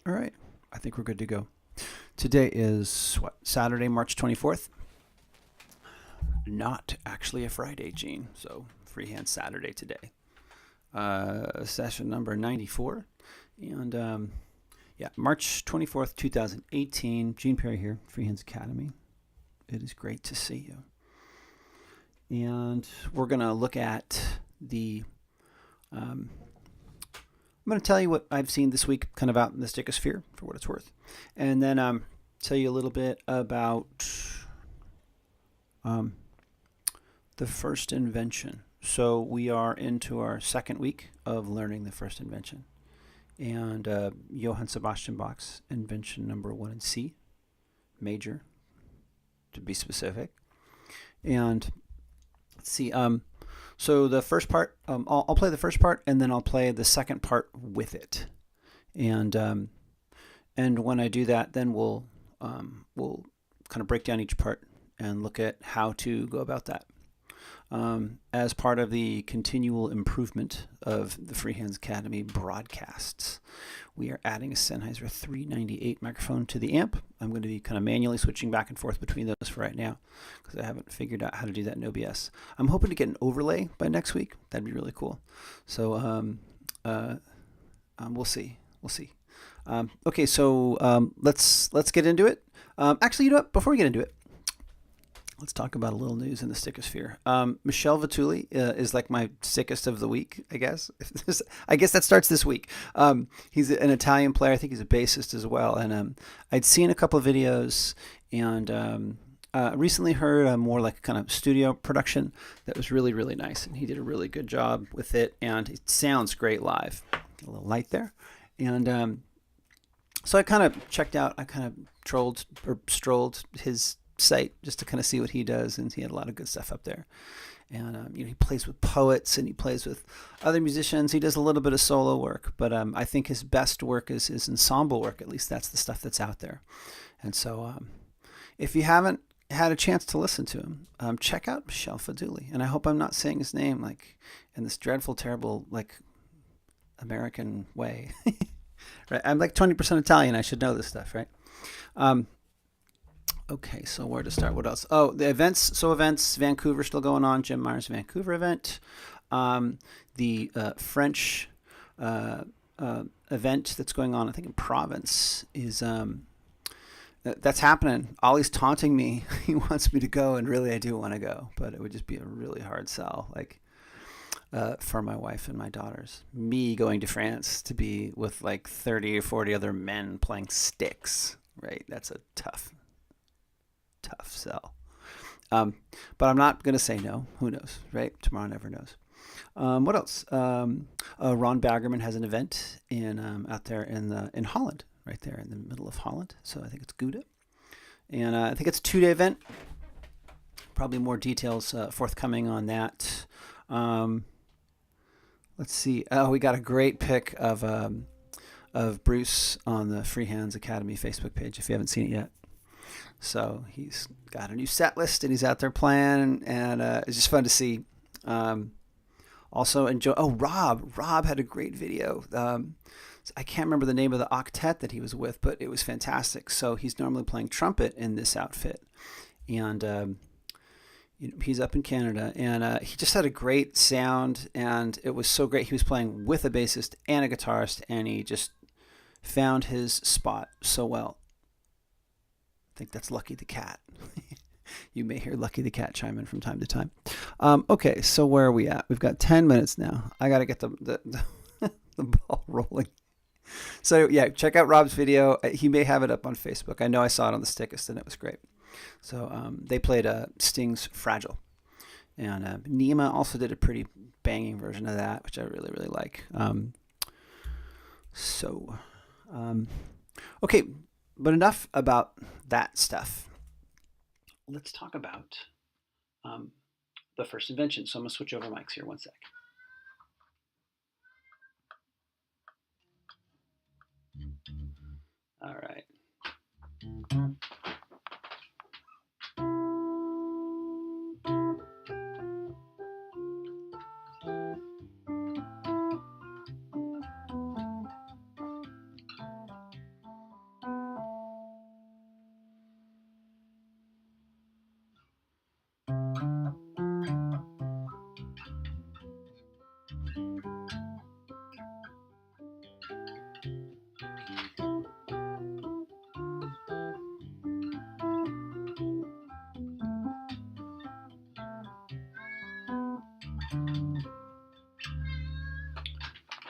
All right. I think we're good to go. Today is what? Saturday, March 24th? Not actually a Friday, Gene. So freehand Saturday today. Session number 94. And yeah, March 24th, 2018. Gene Perry here, Freehands Academy. It is great to see you. And we're going to look at the I'm going to tell you what I've seen this week kind of out in the stichosphere for what it's worth. And then tell you a little bit about the first invention. So we are into our second week of learning the first invention. And Johann Sebastian Bach's invention number 1 in C, major, to be specific. And let's see, so the first part, I'll play the first part, and then I'll play the second part with it. And when I do that, then we'll kind of break down each part and look at how to go about that. As part of the continual improvement of the Freehands Academy broadcasts, we are adding a Sennheiser 398 microphone to the amp. I'm going to be kind of manually switching back and forth between those for right now because I haven't figured out how to do that in OBS. I'm hoping to get an overlay by next week. That'd be really cool. So we'll see. We'll see. Okay, so let's get into it. Actually, you know what? Before we get into it, let's talk about a little news in the stichosphere. Michel Vituli is like my sickest of the week, I guess. I guess that starts this week. He's an Italian player. I think he's a bassist as well. And I'd seen a couple of videos and recently heard a more like kind of studio production that was really, really nice. And he did a really good job with it. And it sounds great live. A little light there. And so I kind of checked out, I kind of strolled his site just to kind of see what he does, and he had a lot of good stuff up there. And he plays with poets and he plays with other musicians. He does a little bit of solo work, but I think his best work is his ensemble work. At least that's the stuff that's out there. And so if you haven't had a chance to listen to him, check out Michel Vituli. And I hope I'm not saying his name like in this dreadful, terrible, like American way. Right? I'm like 20% Italian. I should know this stuff, right? Okay, so where to start? What else? Oh, the events. So events, Vancouver still going on. Jim Myers Vancouver event. The French event that's going on, I think in Province, is that's happening. Ollie's taunting me. He wants me to go, and really I do want to go, but it would just be a really hard sell, like for my wife and my daughters. Me going to France to be with like 30 or 40 other men playing sticks, right? That's a tough sell. But I'm not going to say no. Who knows, right? Tomorrow never knows. What else? Ron Baggerman has an event in out there in Holland, right there in the middle of Holland. So I think it's Gouda. And I think it's a 2-day event. Probably more details forthcoming on that. Let's see. Oh, we got a great pic of Bruce on the Freehands Academy Facebook page if you haven't seen it yet. So he's got a new set list and he's out there playing, and it's just fun to see. Also enjoy. Oh, Rob had a great video. I can't remember the name of the octet that he was with, but it was fantastic. So he's normally playing trumpet in this outfit, and he's up in Canada, and he just had a great sound, and it was so great. He was playing with a bassist and a guitarist, and he just found his spot so well. I think that's Lucky the Cat. You may hear Lucky the Cat chime in from time to time. Okay, so where are we at? We've got 10 minutes now. I got to get the ball rolling. So yeah, check out Rob's video. He may have it up on Facebook. I know I saw it on the Stickist, and it was great. So they played Sting's Fragile. And Nima also did a pretty banging version of that, which I really, really like. Okay, but enough about that stuff. Let's talk about the first invention. So I'm going to switch over mics here one sec. All right.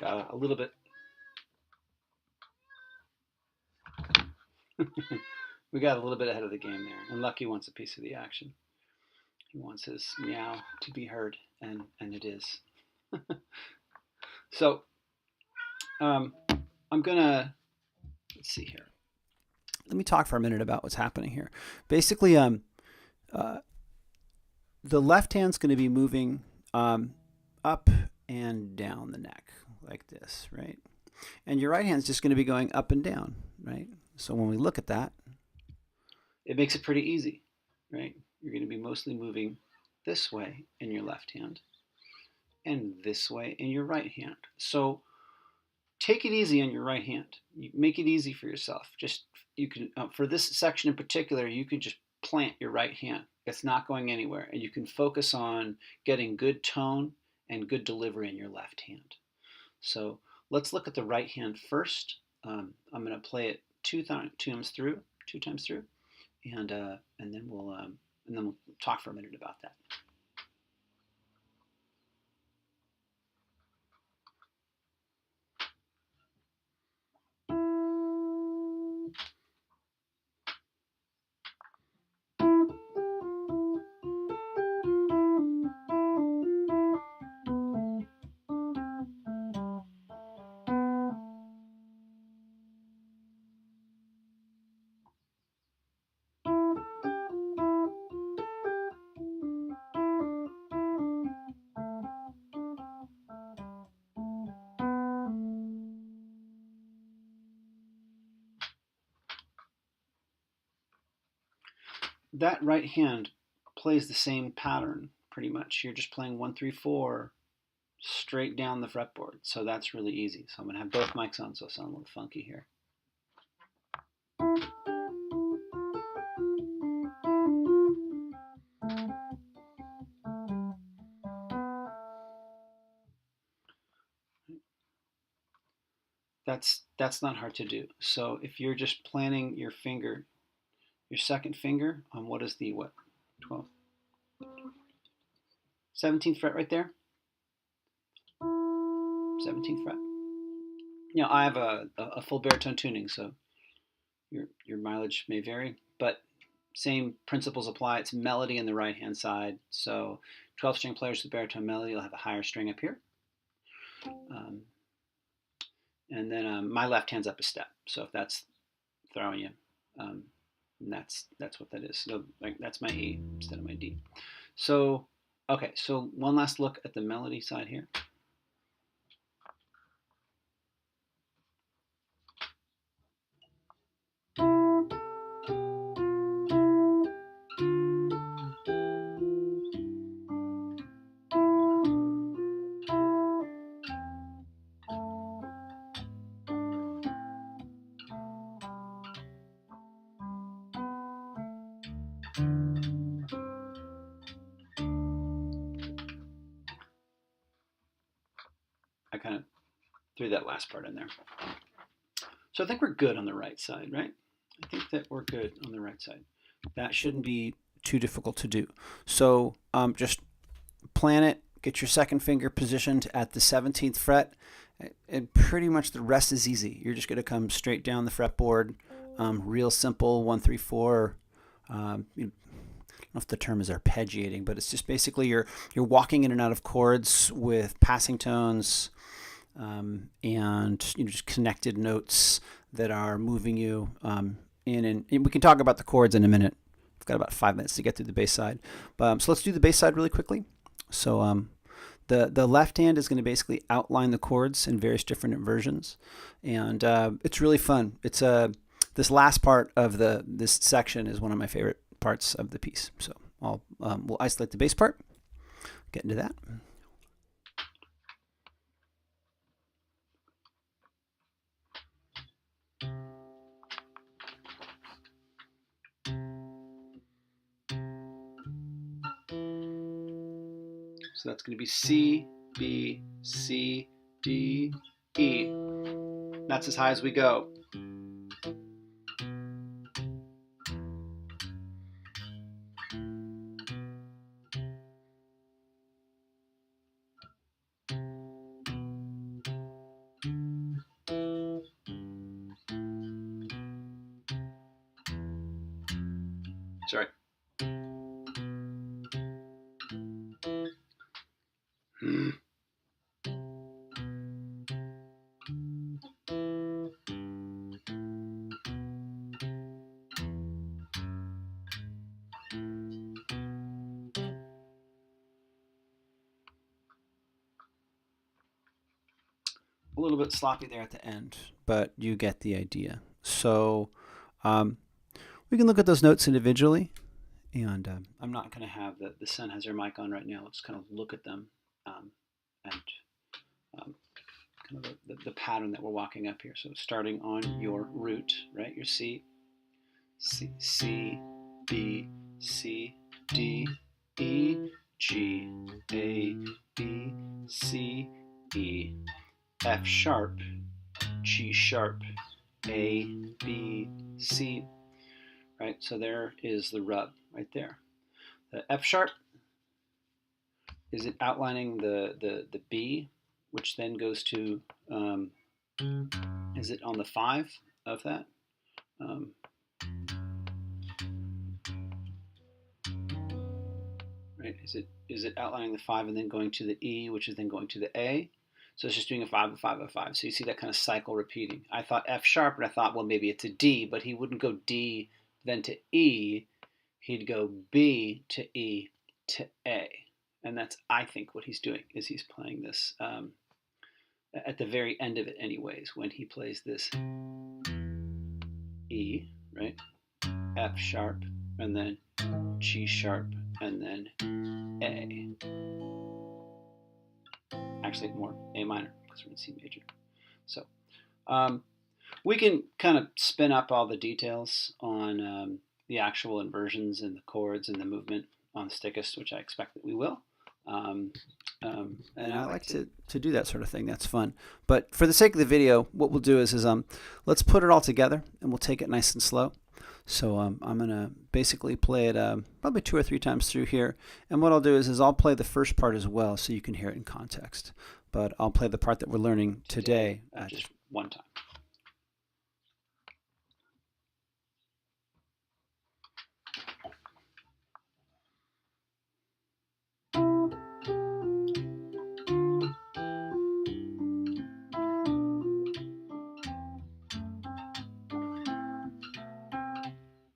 Got a little bit. We got a little bit ahead of the game there, and Lucky wants a piece of the action. He wants his meow to be heard, and it is. So I'm gonna, let's see here. Let me talk for a minute about what's happening here. Basically, the left hand's going to be moving up and down the neck like this, right? And your right hand's just going to be going up and down, right? So when we look at that, it makes it pretty easy, right? You're going to be mostly moving this way in your left hand and this way in your right hand. So take it easy on your right hand. You make it easy for yourself. Just you can for this section in particular, you can just plant your right hand. It's not going anywhere, and you can focus on getting good tone and good delivery in your left hand. So let's look at the right hand first. I'm going to play it two times through, and then we'll talk for a minute about that. That right hand plays the same pattern pretty much. You're just playing 1, 3, 4 straight down the fretboard. So that's really easy. So I'm going to have both mics on so it sounds a little funky here. That's not hard to do. So if you're just planting your finger, your second finger on what is the 12th? 17th fret right there. 17th fret. You know, I have a full baritone tuning, so your mileage may vary, but same principles apply. It's melody in the right hand side. So 12th string players with baritone melody will have a higher string up here. And then my left hand's up a step. So if that's throwing you, that's what that is. So like that's my E instead of my D. So okay, so one last look at the melody side here. I kind of threw that last part in there. So I think we're good on the right side, right? I think that we're good on the right side. That shouldn't be too difficult to do. So just plan it, get your second finger positioned at the 17th fret, and pretty much the rest is easy. You're just going to come straight down the fretboard, real simple 1, 3, 4. I don't know if the term is arpeggiating, but it's just basically you're walking in and out of chords with passing tones, and just connected notes that are moving you in. And we can talk about the chords in a minute. I've got about 5 minutes to get through the bass side. So let's do the bass side really quickly. So the left hand is going to basically outline the chords in various different versions, and it's really fun. It's this last part of this section is one of my favorite parts of the piece. So we'll isolate the bass part, get into that. So that's going to be C, B, C, D, E. That's as high as we go. Sorry. A little bit sloppy there at the end, but you get the idea. So we can look at those notes individually, and I'm not going to have the Sennheiser mic on right now. Let's kind of look at them and kind of the pattern that we're walking up here. So starting on your root, right? Your C, C, C, B, C, D, E, G, A, B, C, E, F sharp, G sharp, A, B, C, right? So there is the rub right there. The F sharp, is it outlining the B, which then goes to, is it on the 5 of that? Right? Is it outlining the 5 and then going to the E, which is then going to the A? So it's just doing a 5, a 5, a 5. So you see that kind of cycle repeating. I thought F sharp, and I thought, well, maybe it's a D, but he wouldn't go D then to E. He'd go B to E to A. And that's, I think, what he's doing, is he's playing this at the very end of it anyways, when he plays this E, right? F sharp, and then G sharp, and then A. Actually, more A minor, because we're in C major. So we can kind of spin up all the details on the actual inversions and the chords and the movement on the Stickist, which I expect that we will. And I like to do that sort of thing. That's fun. But for the sake of the video, what we'll do is let's put it all together, and we'll take it nice and slow. So I'm going to basically play it probably 2 or 3 times through here. And what I'll do is I'll play the first part as well so you can hear it in context. But I'll play the part that we're learning today just one time.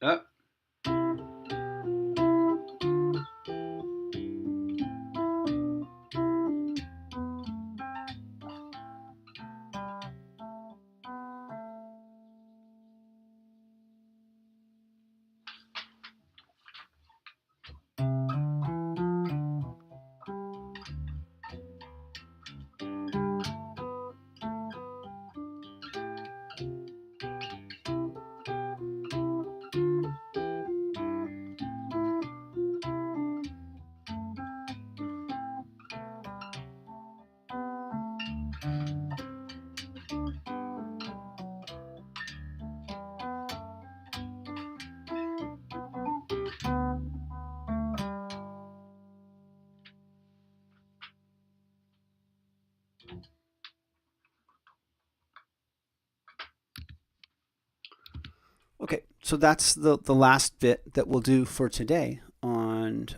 Up. Okay, so that's the last bit that we'll do for today on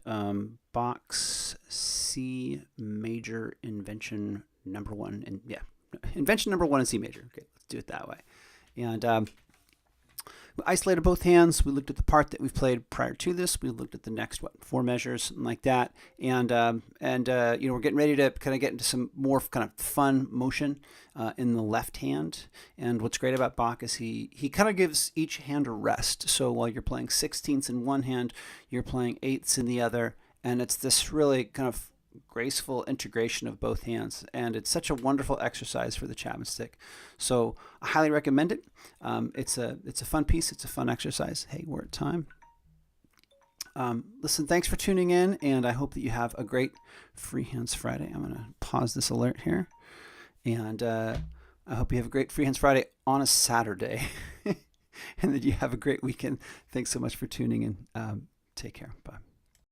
Bach's C major Invention number 1, and Invention number 1 in C major. Okay, let's do it that way. And we isolated both hands. We looked at the part that we've played prior to this. We looked at the next 4 measures, something like that. And we're getting ready to kind of get into some more kind of fun motion in the left hand. And what's great about Bach is he kind of gives each hand a rest. So while you're playing 16ths in one hand, you're playing 8ths in the other, and it's this really kind of graceful integration of both hands, and it's such a wonderful exercise for the Chapman stick. So I highly recommend it. It's a fun piece. It's a fun exercise. Hey, we're at time. Listen, thanks for tuning in, and I hope that you have a great Free Hands Friday. I'm going to pause this alert here, and I hope you have a great Free Hands Friday on a Saturday, and that you have a great weekend. Thanks so much for tuning in. Take care. Bye.